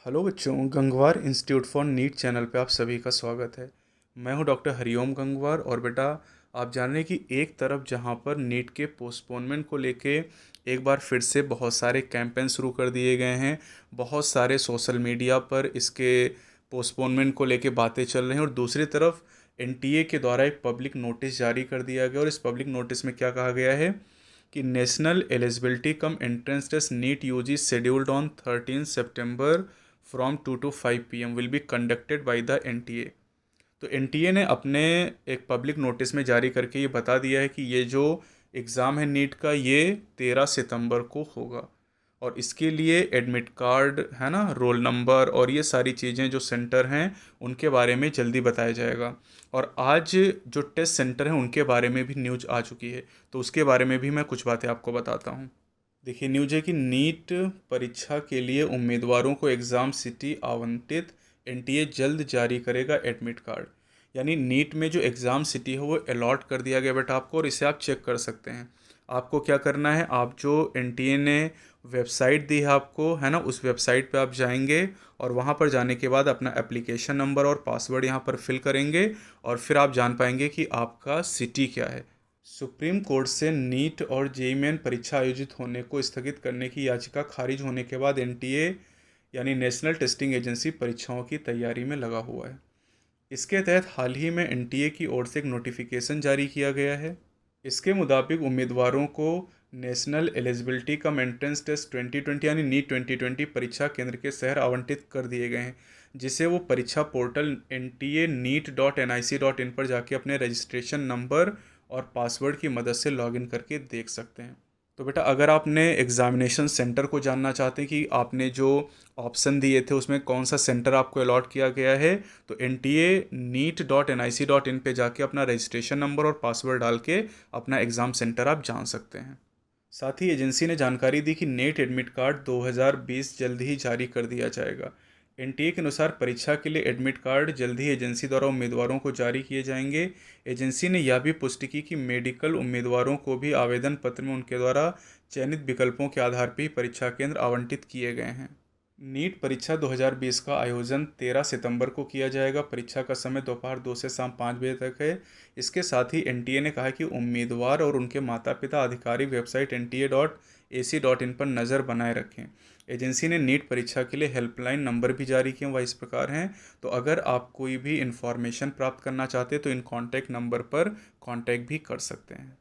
Hello बच्चों, Gangwar institute for NEET channel पे आप सभी का स्वागत है। मैं हूं डॉक्टर हरिओम गंगवार। और बेटा, आप जान रहे हैं कि एक तरफ जहां पर नीट के पोस्टपोनमेंट को लेके एक बार फिर से बहुत सारे कैंपेन शुरू कर दिए गए हैं। बहुत सारे सोशल मीडिया पर इसके पोस्टपोनमेंट को लेके बातें चल रही हैं, और दूसरी तरफ एनटीए के द्वारा एक पब्लिक नोटिस जारी कर दिया गया। और इस पब्लिक नोटिस में क्या कहा गया है कि national eligibility cum entrance test NEET UG scheduled on 13 September from 2 to 5 PM will be conducted by the NTA. तो एनटीए ने अपने एक पब्लिक नोटिस में जारी करके ये बता दिया है कि ये जो एग्ज़ाम है नीट का, ये 13 सितंबर को होगा। और इसके लिए एडमिट कार्ड है ना, रोल नंबर और ये सारी चीज़ें जो सेंटर हैं उनके बारे में जल्दी बताया जाएगा। और आज जो टेस्ट सेंटर हैं उनके बारे में भी न्यूज आ चुकी है, तो उसके बारे में भी मैं कुछ बातें आपको बताता हूँ। देखिए, न्यूज है कि नीट परीक्षा के लिए उम्मीदवारों को एग्ज़ाम सिटी आवंटित एनटीए जल्द जारी करेगा एडमिट कार्ड। यानी नीट में जो एग्ज़ाम सिटी है वो अलॉट कर दिया गया बेटा आपको, और इसे आप चेक कर सकते हैं। आपको क्या करना है, आप जो एनटीए ने वेबसाइट दी है आपको, है ना, उस वेबसाइट पे आप जाएंगे और वहाँ पर जाने के बाद अपना एप्लीकेशन नंबर और पासवर्ड यहाँ पर फिल करेंगे, और फिर आप जान पाएंगे कि आपका सिटी क्या है। सुप्रीम कोर्ट से नीट और जेईई मेन परीक्षा आयोजित होने को स्थगित करने की याचिका खारिज होने के बाद एनटीए यानी नेशनल टेस्टिंग एजेंसी परीक्षाओं की तैयारी में लगा हुआ है। इसके तहत हाल ही में एनटीए की ओर से एक नोटिफिकेशन जारी किया गया है। इसके मुताबिक उम्मीदवारों को national eligibility cum entrance test 2020 यानी नीट 2020 परीक्षा केंद्र के शहर आवंटित कर दिए गए हैं, जिसे वो परीक्षा पोर्टल NTA-NEET.NIC.in पर जाके अपने रजिस्ट्रेशन नंबर और पासवर्ड की मदद से लॉगिन करके देख सकते हैं। तो बेटा, अगर आपने एग्ज़ामिनेशन सेंटर को जानना चाहते हैं कि आपने जो ऑप्शन दिए थे उसमें कौन सा सेंटर आपको अलॉट किया गया है, तो NTA-NEET.NIC.in पे जाके अपना रजिस्ट्रेशन नंबर और पासवर्ड डाल के अपना एग्ज़ाम सेंटर आप जान सकते हैं। साथ ही एजेंसी ने जानकारी दी कि नेट एडमिट कार्ड 2020 जल्द ही जारी कर दिया जाएगा। एनटीए के अनुसार परीक्षा के लिए एडमिट कार्ड जल्द ही एजेंसी द्वारा उम्मीदवारों को जारी किए जाएंगे। एजेंसी ने यह भी पुष्टि की कि मेडिकल उम्मीदवारों को भी आवेदन पत्र में उनके द्वारा चयनित विकल्पों के आधार पर ही परीक्षा केंद्र आवंटित किए गए हैं। नीट परीक्षा 2020 का आयोजन 13 सितंबर को किया जाएगा। परीक्षा का समय दोपहर 2 से शाम 5 बजे तक है। इसके साथ ही एनटीए ने कहा कि उम्मीदवार और उनके माता पिता आधिकारिक वेबसाइट NTA.AC.in पर नज़र बनाए रखें। एजेंसी ने नीट परीक्षा के लिए हेल्पलाइन नंबर भी जारी किए, वह इस प्रकार हैं। तो अगर आप कोई भी इंफॉर्मेशन प्राप्त करना चाहते हैं तो इन कॉन्टैक्ट नंबर पर कॉन्टैक्ट भी कर सकते हैं।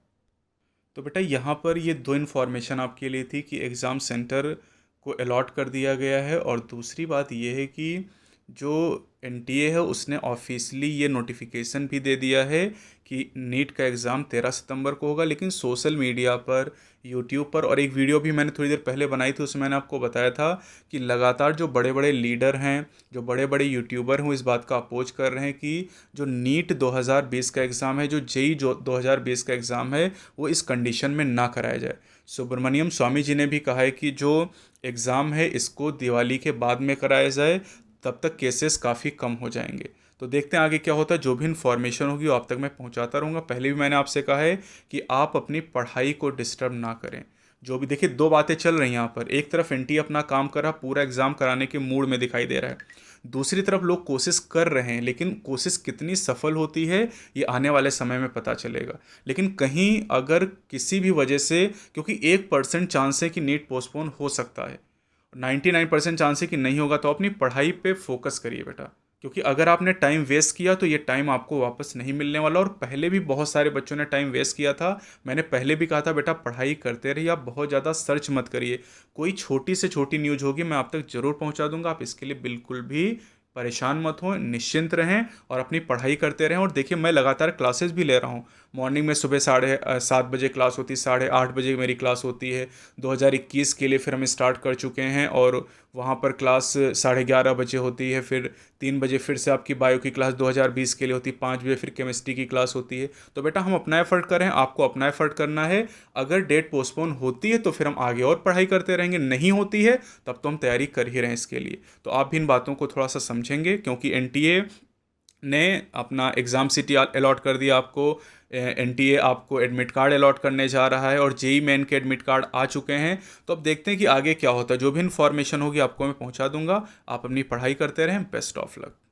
तो बेटा, यहाँ पर ये दो इन्फॉर्मेशन आपके लिए थी कि एग्ज़ाम सेंटर को अलॉट कर दिया गया है, और दूसरी बात ये है कि जो एनटीए है उसने ऑफिशियली ये नोटिफिकेशन भी दे दिया है कि नीट का एग्ज़ाम 13 सितंबर को होगा। लेकिन सोशल मीडिया पर, यूट्यूब पर, और एक वीडियो भी मैंने थोड़ी देर पहले बनाई थी, उसमें मैंने आपको बताया था कि लगातार जो बड़े बड़े लीडर हैं, जो बड़े बड़े यूट्यूबर हैं, वो इस बात का अपोज कर रहे हैं कि जो नीट 2020 का एग्ज़ाम है, जो जेईई जो 2020 का एग्ज़ाम है, वो इस कंडीशन में ना कराया जाए। सुब्रमण्यम स्वामी जी ने भी कहा है कि जो एग्ज़ाम है इसको दिवाली के बाद में कराया जाए, तब तक केसेस काफ़ी कम हो जाएंगे। तो देखते हैं आगे क्या होता है। जो भी इन्फॉर्मेशन होगी वो आप तक मैं पहुंचाता रहूँगा। पहले भी मैंने आपसे कहा है कि आप अपनी पढ़ाई को डिस्टर्ब ना करें। जो भी देखिए, दो बातें चल रही हैं यहाँ पर। एक तरफ एनटीए अपना काम कर रहा, पूरा एग्ज़ाम कराने के मूड में दिखाई दे रहा है। दूसरी तरफ लोग कोशिश कर रहे हैं, लेकिन कोशिश कितनी सफल होती है ये आने वाले समय में पता चलेगा। लेकिन कहीं अगर किसी भी वजह से, क्योंकि 1% चांस है कि नीट पोस्टपोन हो सकता है, 99% चांस है कि नहीं होगा, तो अपनी पढ़ाई पे फोकस करिए बेटा। क्योंकि अगर आपने टाइम वेस्ट किया तो ये टाइम आपको वापस नहीं मिलने वाला। और पहले भी बहुत सारे बच्चों ने टाइम वेस्ट किया था। मैंने पहले भी कहा था बेटा, पढ़ाई करते रहिए, आप बहुत ज़्यादा सर्च मत करिए। कोई छोटी से छोटी न्यूज़ होगी मैं आप तक ज़रूर पहुंचा दूंगा। आप इसके लिए बिल्कुल भी परेशान मत हो, निश्चिंत रहें और अपनी पढ़ाई करते रहें। और देखिए, मैं लगातार क्लासेस भी ले रहा हूँ। मॉर्निंग में सुबह 7:30 बजे क्लास होती है, 8:30 बजे मेरी क्लास होती है। 2021 के लिए फिर हम स्टार्ट कर चुके हैं, और वहाँ पर क्लास 11:30 बजे होती है। फिर 3 बजे फिर से आपकी बायो की क्लास 2020 के लिए होती है। 5 बजे फिर केमिस्ट्री की क्लास होती है। तो बेटा, हम अपना एफर्ट करें, आपको अपना एफर्ट करना है। अगर डेट पोस्टपोन होती है तो फिर हम आगे और पढ़ाई करते रहेंगे, नहीं होती है तब तो हम तैयारी कर ही रहे हैं इसके लिए। तो आप भी इन बातों को थोड़ा सा समझेंगे, क्योंकि एनटीए ने अपना एग्ज़ाम सिटी अलॉट कर दिया आपको, एनटीए आपको एडमिट कार्ड अलॉट करने जा रहा है और जेई मेन के एडमिट कार्ड आ चुके हैं। तो अब देखते हैं कि आगे क्या होता है। जो भी इन्फॉर्मेशन होगी आपको मैं पहुंचा दूंगा। आप अपनी पढ़ाई करते रहें। Best of luck.